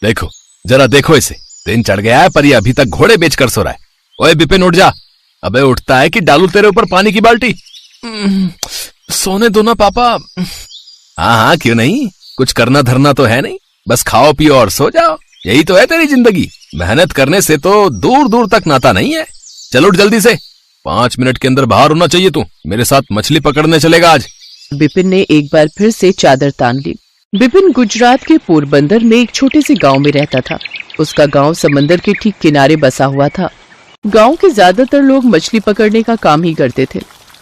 देखो, जरा देखो इसे, दिन चढ़ गया है पर ये अभी तक घोड़े बेचकर सो रहा है। ओए विपिन उठ जा। अबे उठता है कि डालू तेरे ऊपर पानी की बाल्टी? सोने दो ना पापा। हाँ हाँ क्यों नहीं, कुछ करना धरना तो है नहीं, बस खाओ पियो और सो जाओ, यही तो है तेरी जिंदगी। मेहनत करने से तो दूर दूर तक नाता नहीं है। चलो उठ जल्दी से, 5 मिनट के अंदर बाहर होना चाहिए। तू मेरे साथ मछली पकड़ने चलेगा आज। विपिन ने एक बार फिर से चादर तान ली। विपिन गुजरात के पोरबंदर में एक छोटे से गांव में रहता था। उसका गांव समंदर के ठीक किनारे बसा हुआ था। गांव के ज्यादातर लोग मछली पकड़ने का काम ही करते थे।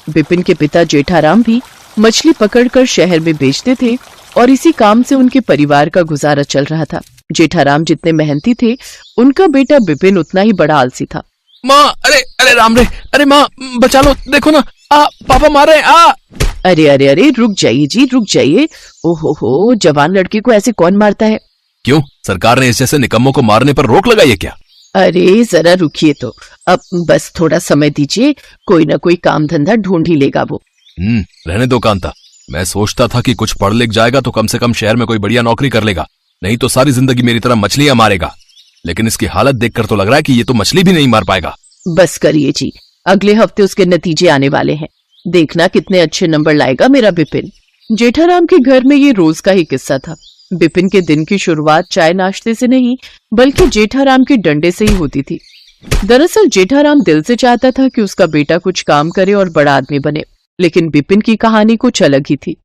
विपिन के पिता जेठाराम भी मछली पकड़कर शहर में बेचते थे और इसी काम से उनके परिवार का गुजारा चल रहा था। जेठाराम जितने मेहनती थे, उनका बेटा विपिन उतना ही बड़ा आलसी था। माँ, अरे अरे राम रे, अरे माँ बचा लो, देखो ना, पापा मारे। अरे अरे अरे रुक जाइए जी, रुक जाइए। ओहो, जवान लड़के को ऐसे कौन मारता है? क्यों, सरकार ने इस जैसे निकम्मों को मारने पर रोक लगाई है क्या? अरे जरा रुकिए तो, अब बस थोड़ा समय दीजिए, कोई ना कोई काम धंधा ढूंढ ही लेगा वो। रहने दो कांता, मैं सोचता था कि कुछ पढ़ लिख जाएगा तो कम से कम शहर में कोई बढ़िया नौकरी कर लेगा, नहीं तो सारी जिंदगी मेरी तरह मछलियां मारेगा। लेकिन इसकी हालत देखकर तो लग रहा है कि ये तो मछली भी नहीं मार पाएगा। बस करिए जी, अगले हफ्ते उसके नतीजे आने वाले हैं, देखना कितने अच्छे नंबर लाएगा मेरा विपिन। जेठाराम के घर में ये रोज का ही किस्सा था। विपिन के दिन की शुरुआत चाय नाश्ते से नहीं, बल्कि जेठाराम के डंडे से ही होती थी। दरअसल जेठाराम दिल से चाहता था कि उसका बेटा कुछ काम करे और बड़ा आदमी बने, लेकिन विपिन की कहानी कुछ अलग ही थी।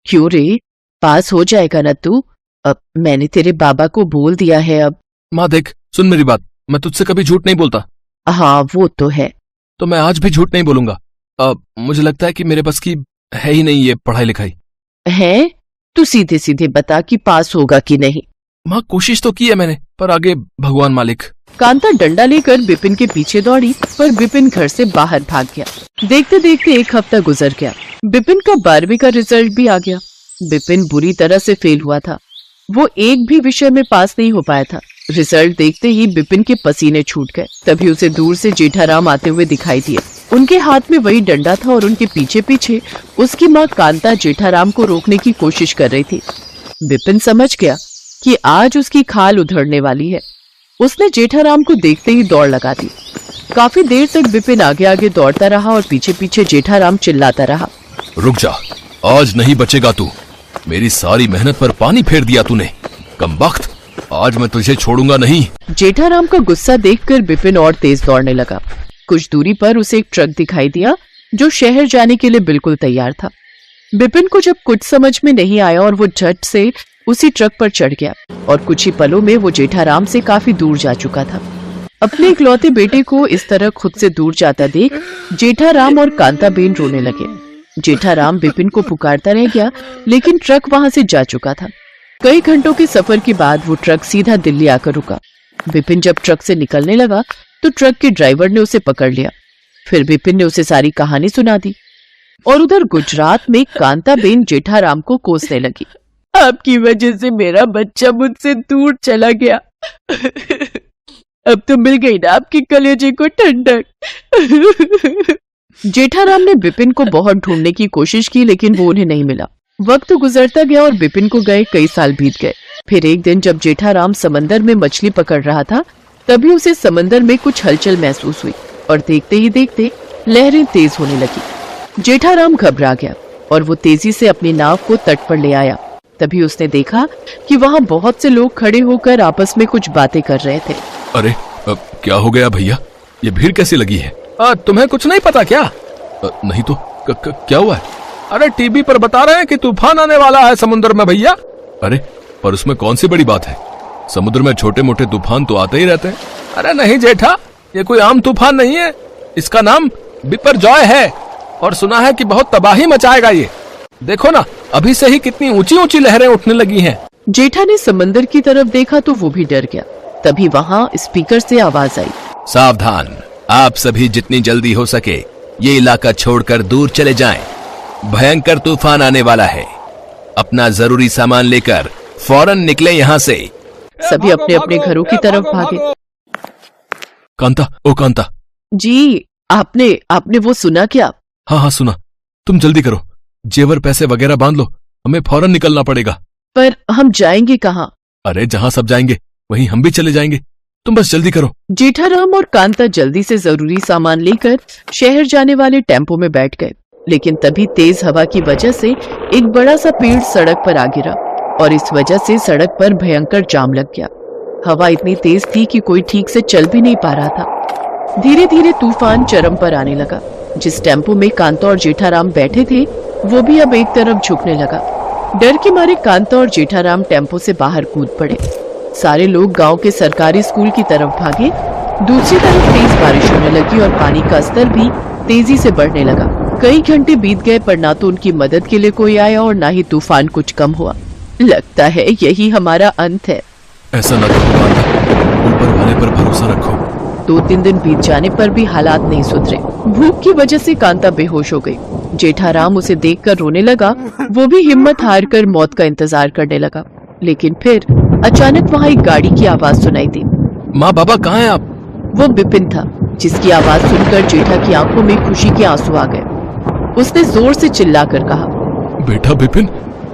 क्यों रे, पास हो जाएगा ना तू? अब मैंने तेरे बाबा को बोल दिया है। अब माँ देख, सुन मेरी बात, मैं तुझसे कभी झूठ नहीं बोलता। हाँ वो तो है। तो मैं आज भी झूठ नहीं बोलूंगा। मुझे लगता है कि मेरे बस की है ही नहीं ये पढ़ाई लिखाई। है? तू सीधे सीधे बता कि पास होगा कि नहीं। माँ कोशिश तो की है मैंने, पर आगे भगवान मालिक। कांता डंडा लेकर विपिन के पीछे दौड़ी, पर विपिन घर से बाहर भाग गया। देखते देखते 1 हफ्ता गुजर गया। विपिन का 12वीं का रिजल्ट भी आ गया। विपिन बुरी तरह से फेल हुआ था। वो एक भी विषय में पास नहीं हो पाया था। रिजल्ट देखते ही विपिन के पसीने छूट गए। तभी उसे दूर से जेठाराम आते हुए दिखाई दिए। उनके हाथ में वही डंडा था और उनके पीछे पीछे उसकी माँ कांता जेठाराम को रोकने की कोशिश कर रही थी। विपिन समझ गया कि आज उसकी खाल उधड़ने वाली है। उसने जेठाराम को देखते ही दौड़ लगा दी। काफी देर तक विपिन आगे आगे दौड़ता रहा और पीछे पीछे जेठाराम चिल्लाता रहा, रुक जा, आज नहीं बचेगा तू। मेरी सारी मेहनत पर पानी फेर दिया तूने, कमबख्त, आज मैं तुझे छोड़ूंगा नहीं। जेठाराम का गुस्सा देखकर विपिन और तेज दौड़ने लगा। कुछ दूरी पर उसे एक ट्रक दिखाई दिया जो शहर जाने के लिए बिल्कुल तैयार था। विपिन को जब कुछ समझ में नहीं आया और वो झट से उसी ट्रक पर चढ़ गया और कुछ ही पलों में वो जेठाराम से काफी दूर जा चुका था। अपने इकलौते बेटे को इस तरह खुद से दूर जाता देख जेठाराम और कांताबेन रोने लगे। जेठाराम विपिन को पुकारता रह गया, लेकिन ट्रक वहां से जा चुका था। कई घंटों के सफर के बाद वो ट्रक सीधा दिल्ली आकर रुका। विपिन जब ट्रक से निकलने लगा तो ट्रक के ड्राइवर ने उसे पकड़ लिया। फिर विपिन ने उसे सारी कहानी सुना दी और उधर गुजरात में कांताबेन जेठाराम को कोसने लगी। आपकी वजह से मेरा बच्चा मुझसे दूर चला गया। अब तो मिल गई ना आपके कलेजे को ठंडक। जेठाराम ने विपिन को बहुत ढूंढने की कोशिश की, लेकिन वो उन्हें नहीं मिला। वक्त गुजरता गया और विपिन को गए कई साल बीत गए। फिर एक दिन जब जेठाराम समंदर में मछली पकड़ रहा था, तभी उसे समंदर में कुछ हलचल महसूस हुई और देखते ही देखते लहरें तेज होने लगी। जेठाराम घबरा गया और वो तेजी से अपनी नाव को तट पर ले आया। तभी उसने देखा कि वहाँ बहुत से लोग खड़े होकर आपस में कुछ बातें कर रहे थे। अरे क्या हो गया भैया, ये भीड़ कैसी लगी है? तुम्हें कुछ नहीं पता क्या? नहीं तो क्या हुआ है? अरे टीवी पर बता रहे हैं कि तूफान आने वाला है समुद्र में भैया। अरे पर उसमें कौन सी बड़ी बात है, समुद्र में छोटे मोटे तूफान तो आते ही रहते हैं। अरे नहीं जेठा, ये कोई आम तूफान नहीं है, इसका नाम बिपरजॉय है और सुना है कि बहुत तबाही मचाएगा ये। देखो ना, अभी से ही कितनी ऊंची ऊंची लहरें उठने लगी हैं। जेठा ने समंदर की तरफ देखा तो वो भी डर गया। तभी वहाँ स्पीकर से आवाज आई, सावधान, आप सभी जितनी जल्दी हो सके ये इलाका छोड़कर दूर चले जाएं। भयंकर तूफान आने वाला है, अपना जरूरी सामान लेकर फौरन निकले यहाँ से। सभी अपने अपने घरों की तरफ भागे। कांता, ओ कांता। जी, आपने वो सुना क्या? हाँ सुना। तुम जल्दी करो, जेवर पैसे वगैरह बांध लो, हमें फौरन निकलना पड़ेगा। पर हम जाएंगे कहाँ? अरे जहाँ सब जाएंगे वहीं हम भी चले जाएंगे। तुम बस जल्दी करो। जेठाराम और कांता जल्दी से जरूरी सामान लेकर शहर जाने वाले टेम्पो में बैठ गए, लेकिन तभी तेज हवा की वजह से एक बड़ा सा पेड़ सड़क पर आ गिरा और इस वजह से सड़क पर भयंकर जाम लग गया। हवा इतनी तेज थी कि कोई ठीक से चल भी नहीं पा रहा था। धीरे धीरे तूफान चरम पर आने लगा। जिस टेम्पो में कांता और जेठाराम बैठे थे वो भी अब एक तरफ झुकने लगा। डर के मारे कांता और जेठाराम टेम्पो से बाहर कूद पड़े। सारे लोग गांव के सरकारी स्कूल की तरफ भागे। दूसरी तरफ तेज बारिश होने लगी और पानी का स्तर भी तेजी से बढ़ने लगा। कई घंटे बीत गए पर ना तो उनकी मदद के लिए कोई आया और ना ही तूफान कुछ कम हुआ। लगता है यही हमारा अंत है। ऐसा न करो कांता, ऊपर वाले पर भरोसा रखो। 2-3 दिन बीत जाने पर भी हालात नहीं सुधरे। भूख की वजह से कांता बेहोश हो गई। जेठाराम उसे देखकर रोने लगा। वो भी हिम्मत हारकर मौत का इंतजार करने लगा। लेकिन फिर अचानक वहाँ एक गाड़ी की आवाज सुनाई दी। माँ बाबा कहाँ हैं आप? वो बिपिन था, जिसकी आवाज सुनकर जेठा की आंखों में खुशी के आंसू आ गए। उसने जोर से चिल्लाकर कहा, बेटा बिपिन,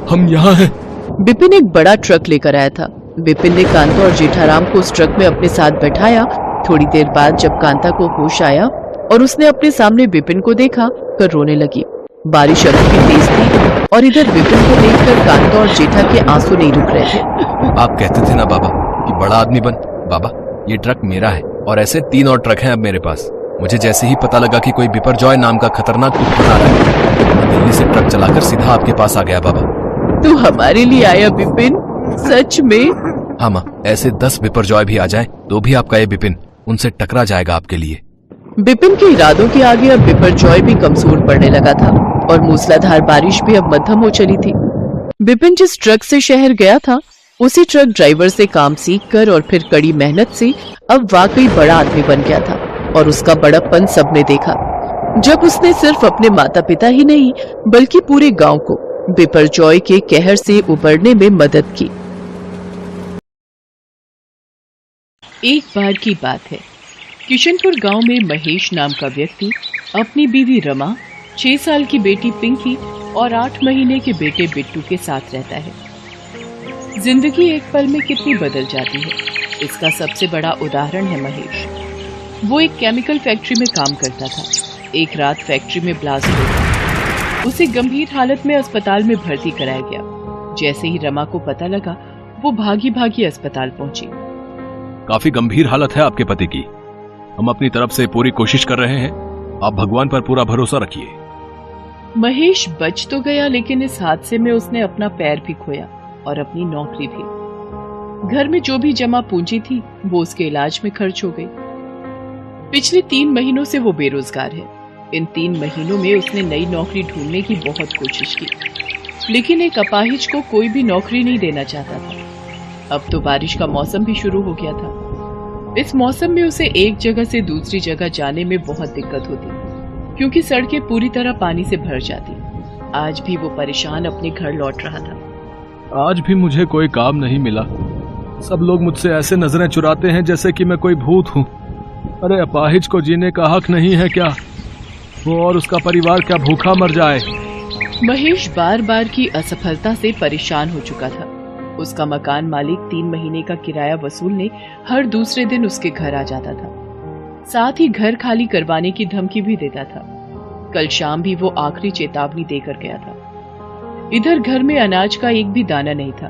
हम यहाँ हैं। बिपिन एक बड़ा ट्रक लेकर आया था। बिपिन ने कांता और जेठाराम को उस ट्रक में अपने साथ बैठाया। थोड़ी देर बाद जब कांता को होश आया और उसने अपने सामने बिपिन को देखा तो रोने लगी। बारिश अभी भी तेज थी और इधर बिपिन को देखकर कांता और जेठा के आंसू नहीं रुक रहे थे। आप कहते थे ना बाबा कि बड़ा आदमी बन। बाबा, ये ट्रक मेरा है और ऐसे 3 और ट्रक हैं अब मेरे पास। मुझे जैसे ही पता लगा कि कोई बिपरजॉय नाम का खतरनाक तूफान आ रहा है, मैं दिल्ली से ट्रक चलाकर सीधा आपके पास आ गया। बाबा, तू हमारे लिए आया बिपिन? सच में? हाँ माँ, ऐसे 10 बिपरजॉय भी आ जाएं तो भी आपका ये बिपिन उनसे टकरा जाएगा आपके लिए। बिपिन के इरादों के आगे अब बिपरजॉय भी कमजोर पड़ने लगा था और मूसलाधार बारिश भी अब मध्यम हो चली थी। बिपिन जिस ट्रक से शहर गया था उसी ट्रक ड्राइवर से काम सीखकर और फिर कड़ी मेहनत से अब वाकई बड़ा आदमी बन गया था और उसका बड़प्पन सबने देखा जब उसने सिर्फ अपने माता पिता ही नहीं बल्कि पूरे गांव को बिपरजॉय के कहर से उबरने में मदद की। एक बार की बात है, किशनपुर गांव में महेश नाम का व्यक्ति अपनी बीवी रमा, 6 साल की बेटी पिंकी और 8 महीने के बेटे बिट्टू के साथ रहता है। जिंदगी एक पल में कितनी बदल जाती है, इसका सबसे बड़ा उदाहरण है महेश। वो एक केमिकल फैक्ट्री में काम करता था। एक रात फैक्ट्री में ब्लास्ट हो गया। उसे गंभीर हालत में अस्पताल में भर्ती कराया गया। जैसे ही रमा को पता लगा वो भागी भागी अस्पताल पहुंची। काफी गंभीर हालत है आपके पति की। हम अपनी तरफ से पूरी कोशिश कर रहे हैं, आप भगवान पर पूरा भरोसा रखिए। महेश बच तो गया लेकिन इस हादसे में उसने अपना पैर भी खोया और अपनी नौकरी भी। घर में जो भी जमा पूंजी थी वो उसके इलाज में खर्च हो गई। पिछले 3 महीनों से वो बेरोजगार है। इन 3 महीनों में उसने नई नौकरी ढूंढने की बहुत कोशिश की, लेकिन एक अपाहिज को कोई भी नौकरी नहीं देना चाहता था। अब तो बारिश का मौसम भी शुरू हो गया था। इस मौसम में उसे एक जगह से दूसरी जगह जाने में बहुत दिक्कत होती, क्योंकि सड़कें पूरी तरह पानी से भर जाती। आज भी वो परेशान अपने घर लौट रहा था। आज भी मुझे कोई काम नहीं मिला। सब लोग मुझसे ऐसे नजरें चुराते हैं जैसे कि मैं कोई भूत हूँ। अरे अपाहिज को जीने का हक नहीं है क्या? वो और उसका परिवार क्या भूखा मर जाए? महेश बार बार की असफलता से परेशान हो चुका था। उसका मकान मालिक 3 महीने का किराया वसूलने हर दूसरे दिन उसके घर आ जाता था। साथ ही घर खाली करवाने की धमकी भी देता था। कल शाम भी वो आखिरी चेतावनी देकर गया था। इधर घर में अनाज का एक भी दाना नहीं था।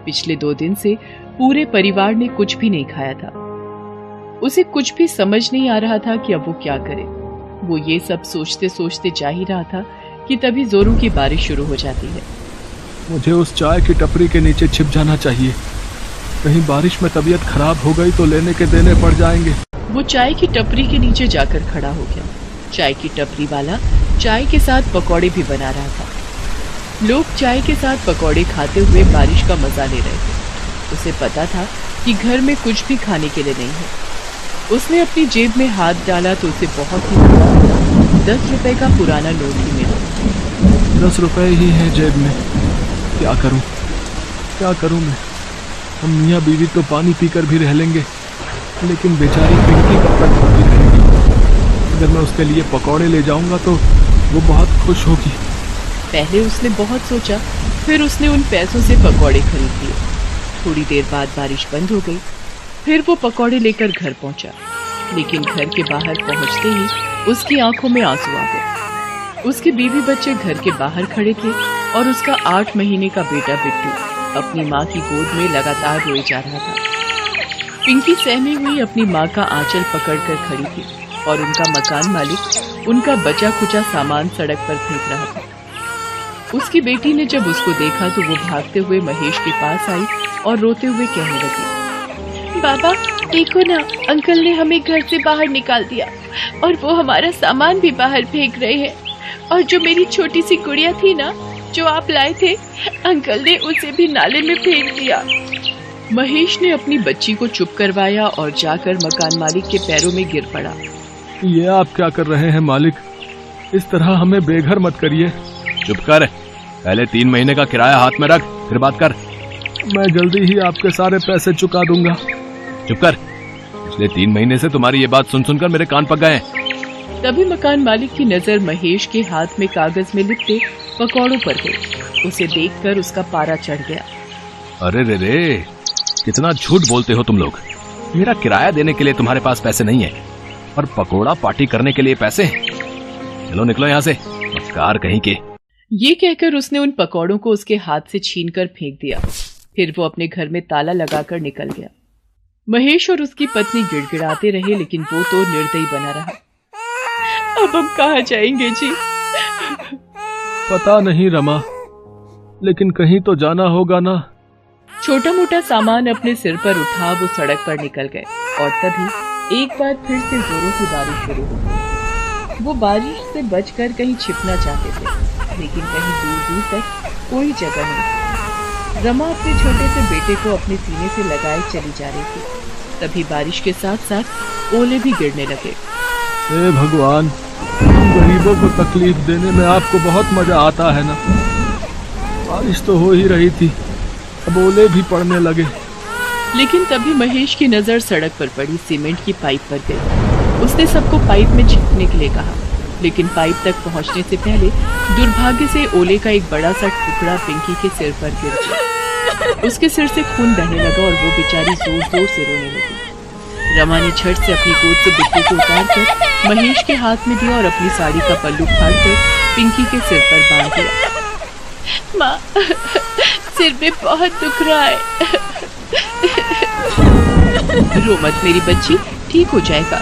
पिछले 2 दिन से पूरे परिवार ने कुछ भी नहीं खाया था। उसे कुछ भी समझ नहीं आ रहा था कि अब वो क्या करे। वो ये सब सोचते सोचते जा ही रहा था कि तभी जोरों की बारिश शुरू हो जाती है। मुझे उस चाय की टपरी के नीचे छिप जाना चाहिए। कहीं बारिश में तबीयत खराब हो गई तो लेने के देने पड़ जाएंगे। वो चाय की टपरी के नीचे जाकर खड़ा हो गया। चाय की टपरी वाला चाय के साथ पकौड़े भी बना रहा था। लोग चाय के साथ पकौड़े खाते हुए बारिश का मजा ले रहे थे। उसे पता था कि घर में कुछ भी खाने के लिए नहीं है। उसने अपनी जेब में हाथ डाला तो उसे बहुत ही 10 रुपए का पुराना नोट ही मिला। 10 रुपए ही है जेब में। क्या करूं मैं? हम मियाँ बीवी तो पानी पीकर भी रह लेंगे, लेकिन बेचारी पिंकी कब तक भूखी रहेगी? अगर मैं उसके लिए पकौड़े ले जाऊंगा तो वो बहुत खुश होगी। पहले उसने बहुत सोचा, फिर उसने उन पैसों से पकौड़े खरीद लिए। थोड़ी देर बाद बारिश बंद हो गई फिर वो पकौड़े लेकर घर पहुंचा, लेकिन घर के बाहर पहुंचते ही उसकी आंखों में आंसू आ गए। उसके बीवी बच्चे घर के बाहर खड़े थे और उसका 8 महीने का बेटा बिट्टू अपनी माँ की गोद में लगातार रोए जा रहा था। पिंकी सहमी हुई अपनी माँ का आंचल पकड़कर खड़ी थी और उनका मकान मालिक उनका बचा खुचा सामान सड़क पर फेंक रहा था। उसकी बेटी ने जब उसको देखा तो वो भागते हुए महेश के पास आई और रोते हुए कहने लगी, बाबा देखो ना, अंकल ने हमें घर से बाहर निकाल दिया और वो हमारा सामान भी बाहर फेंक रहे हैं, और जो मेरी छोटी सी गुड़िया थी ना जो आप लाए थे, अंकल ने उसे भी नाले में फेंक दिया। महेश ने अपनी बच्ची को चुप करवाया और जाकर मकान मालिक के पैरों में गिर पड़ा। ये आप क्या कर रहे हैं मालिक? इस तरह हमें बेघर मत करिए। चुप कर, पहले 3 महीने का किराया हाथ में रख, फिर बात कर। मैं जल्दी ही आपके सारे पैसे चुका दूंगा। चुप कर, पिछले 3 महीने से तुम्हारी ये बात सुन सुनकर मेरे कान पक गए हैं। तभी मकान मालिक की नजर महेश के हाथ में कागज में लिपटे पकौड़ों पर गई। उसे देखकर उसका पारा चढ़ गया। अरे रे रे, कितना झूठ बोलते हो तुम लोग। मेरा किराया देने के लिए तुम्हारे पास पैसे नहीं है और पकोड़ा पार्टी करने के लिए पैसे हैं। चलो निकलो यहाँ से, मक्कार कहीं के। ये कहकर उसने उन पकौड़ों को उसके हाथ से छीनकर फेंक दिया। फिर वो अपने घर में ताला लगाकर निकल गया। महेश और उसकी पत्नी गिड़गिड़ाते रहे, लेकिन वो तो निर्दयी बना रहा। अब हम कहाँ जाएंगे जी? पता नहीं रमा, लेकिन कहीं तो जाना होगा ना। छोटा मोटा सामान अपने सिर पर उठा वो सड़क पर निकल गए और तभी एक बार फिर से जोरों की बारिश शुरू हो गई। वो बारिश से बचकर कहीं छिपना चाहते थे, लेकिन कहीं दूर दूर तक कोई जगह नहीं। रमा अपने छोटे से बेटे को अपने सीने से लगाए चली जा रही थी। तभी बारिश के साथ साथ ओले भी गिरने लगे। हे भगवान, गरीबों को तकलीफ देने में आपको बहुत मजा आता है ना। बारिश तो हो ही रही थी, अब ओले भी पड़ने लगे। लेकिन तभी महेश की नजर सड़क पर पड़ी सीमेंट की पाइप पर गई। उसने सबको पाइप में छिपने के लिए कहा, लेकिन पाइप तक पहुंचने से पहले दुर्भाग्य से ओले का एक बड़ा सा टुकड़ा पिंकी के सिर पर गिर गया। उसके सिर से खून बहने लगा और वो बेचारी जोर जोर से रोने लगी। रमा ने झट से अपनी गोद से बिट्टू को उतारकर महेश के हाथ में दिया और अपनी साड़ी का पल्लू फाड़कर पिंकी के सिर पर बांध दिया। माँ, सिर में बहुत दुख रहा है। रो मत मेरी बच्ची, ठीक हो जाएगा।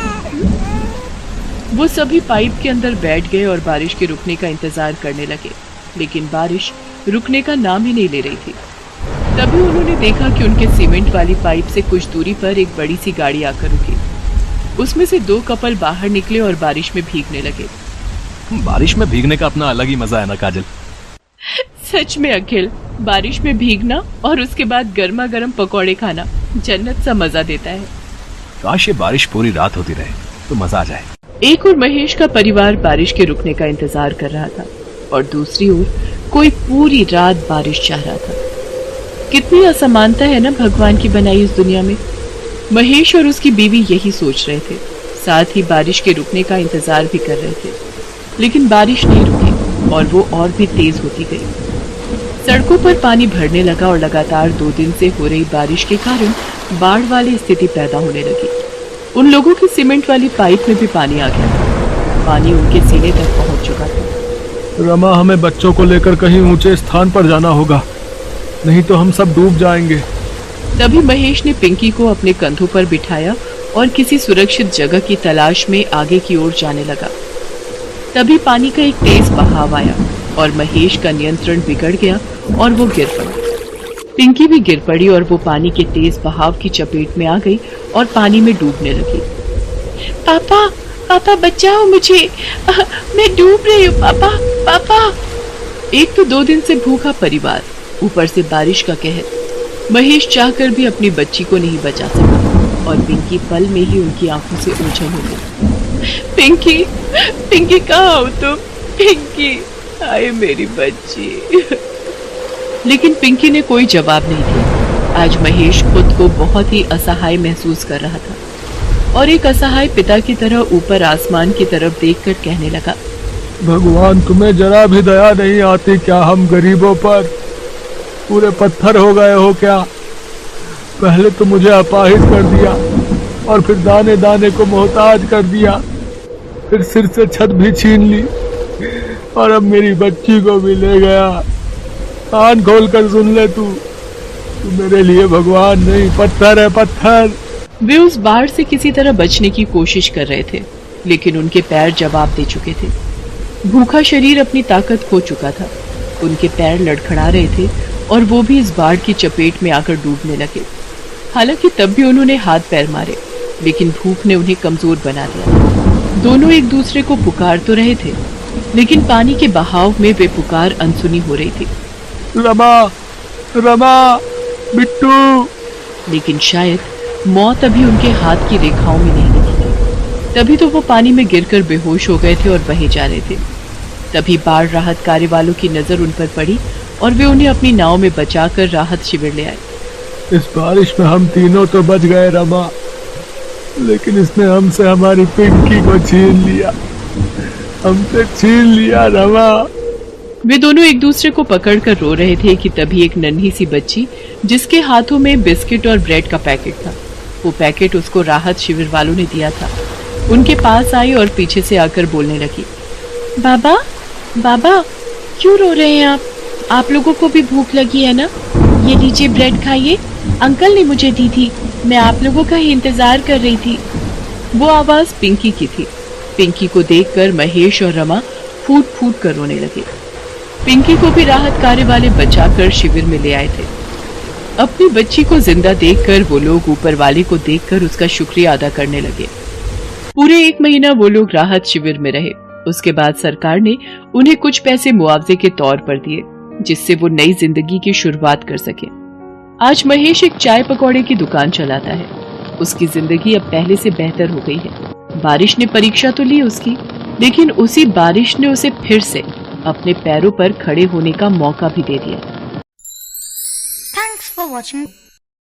वो सभी पाइप के अंदर बैठ गए और बारिश के रुकने का इंतजार करने लगे, लेकिन बारिश रुकने का नाम ही नहीं ले रही थी। तभी उन्होंने देखा कि उनके सीमेंट वाली पाइप से कुछ दूरी पर एक बड़ी सी गाड़ी आकर रुकी। उसमें से 2 कपल बाहर निकले और बारिश में भीगने लगे। बारिश में भीगने का अपना अलग ही मजा है ना काजल। सच में अखिल, बारिश में भीगना और उसके बाद गर्मा गर्म पकौड़े खाना जन्नत सा मजा देता है। काश ये बारिश पूरी रात होती रहे तो मजा आ जाए। एक और महेश का परिवार बारिश के रुकने का इंतजार कर रहा था और दूसरी ओर कोई पूरी रात बारिश चाह रहा था। कितनी असमानता है ना भगवान की बनाई इस दुनिया में। महेश और उसकी बीवी यही सोच रहे थे, साथ ही बारिश के रुकने का इंतजार भी कर रहे थे। लेकिन बारिश नहीं रुकी और वो और भी तेज होती गई। सड़कों पर पानी भरने लगा और लगातार 2 दिन से हो रही बारिश के कारण बाढ़ वाली स्थिति पैदा होने लगी। उन लोगों की सीमेंट वाली पाइप में भी पानी आ गया। पानी उनके सीने तक पहुंच चुका था। रमा, हमें बच्चों को लेकर कहीं ऊंचे स्थान पर जाना होगा, नहीं तो हम सब डूब जाएंगे। तभी महेश ने पिंकी को अपने कंधों पर बिठाया और किसी सुरक्षित जगह की तलाश में आगे की ओर जाने लगा। तभी पानी का एक तेज बहाव आया और महेश का नियंत्रण बिगड़ गया और वो गिर पड़ा। पिंकी भी गिर पड़ी और वो पानी के तेज बहाव की चपेट में आ गई और पानी में डूबने लगी। पापा, पापा बचाओ मुझे, मैं डूब रही हूँ पापा, पापा। एक तो 2 दिन से भूखा परिवार, ऊपर से बारिश का कहर। महेश चाहकर भी अपनी बच्ची को नहीं बचा सका और पिंकी पल में ही उनकी आंखों से ओझल हो गई। पिंकी, पिंकी कहाँ हो तुम? पिंकी, आए मेरी बच्ची। लेकिन पिंकी ने कोई जवाब नहीं दिया। आज महेश खुद को बहुत ही असहाय महसूस कर रहा था और एक असहाय पिता की तरह ऊपर आसमान की तरफ देखकर कहने लगा, भगवान, तुम्हें जरा भी दया नहीं आती क्या हम गरीबों पर? पूरे पत्थर हो गए हो क्या? पहले तो मुझे अपाहिज कर दिया और फिर दाने दाने को मोहताज कर दिया, फिर सिर से छत भी छीन ली और अब मेरी बच्ची को भी ले गया। कान खोल कर सुन ले, तू मेरे लिए भगवान नहीं, पत्थर है पत्थर। वे उस बाढ़ से किसी तरह बचने की कोशिश कर रहे थे, लेकिन उनके पैर जवाब दे चुके थे। भूखा शरीर अपनी ताकत खो चुका था। उनके पैर लड़खड़ा रहे थे और वो भी इस बाढ़ की चपेट में आकर डूबने लगे। हालांकि तब भी उन्होंने हाथ पैर मारे, लेकिन भूख ने उन्हें कमजोर बना दिया। दोनों एक दूसरे को पुकार तो रहे थे, लेकिन पानी के बहाव में वे पुकार अनसुनी हो रही थी। रमा, रमा, बिट्टू। लेकिन शायद मौत अभी उनके हाथ की रेखाओं में नहीं दिखी थी। तभी तो वो पानी में गिरकर बेहोश हो गए थे और बहे जा रहे थे। तभी बाढ़ राहत कार्य वालों की नजर उन पर पड़ी और वे उन्हें अपनी नाव में बचाकर राहत शिविर ले आए। इस बारिश में हम तीनों तो बच गए रमा, लेकिन इसने हमसे हमारी पिंकी को छीन लिया, हमसे छीन लिया रमा। वे दोनों एक दूसरे को पकड़कर रो रहे थे कि तभी एक नन्ही सी बच्ची, जिसके हाथों में बिस्किट और ब्रेड का पैकेट था, वो पैकेट उसको राहत शिविर वालों ने दिया था, उनके पास आई और पीछे से आकर बोलने लगी, बाबा, बाबा, क्यों रो रहे हैं आप लोगों को भी भूख लगी है ना? ये लीजिए ब्रेड खाइए, अंकल ने मुझे दी थी, मैं आप लोगों का ही इंतजार कर रही थी। वो आवाज पिंकी की थी। पिंकी को देखकर महेश और रमा फूट फूट कर रोने लगे। पिंकी को भी राहत कार्य वाले बचाकर शिविर में ले आए थे। अपनी बच्ची को जिंदा देखकर वो लोग ऊपर वाले को देखकर उसका शुक्रिया अदा करने लगे। पूरे 1 महीना वो लोग राहत शिविर में रहे। उसके बाद सरकार ने उन्हें कुछ पैसे मुआवजे के तौर पर दिए, जिससे वो नई जिंदगी की शुरुआत कर सके। आज महेश एक चाय पकौड़े की दुकान चलाता है। उसकी जिंदगी अब पहले से बेहतर हो गई है। बारिश ने परीक्षा तो ली उसकी, लेकिन उसी बारिश ने उसे फिर से अपने पैरों पर खड़े होने का मौका भी दे दिया। Thanks for watching.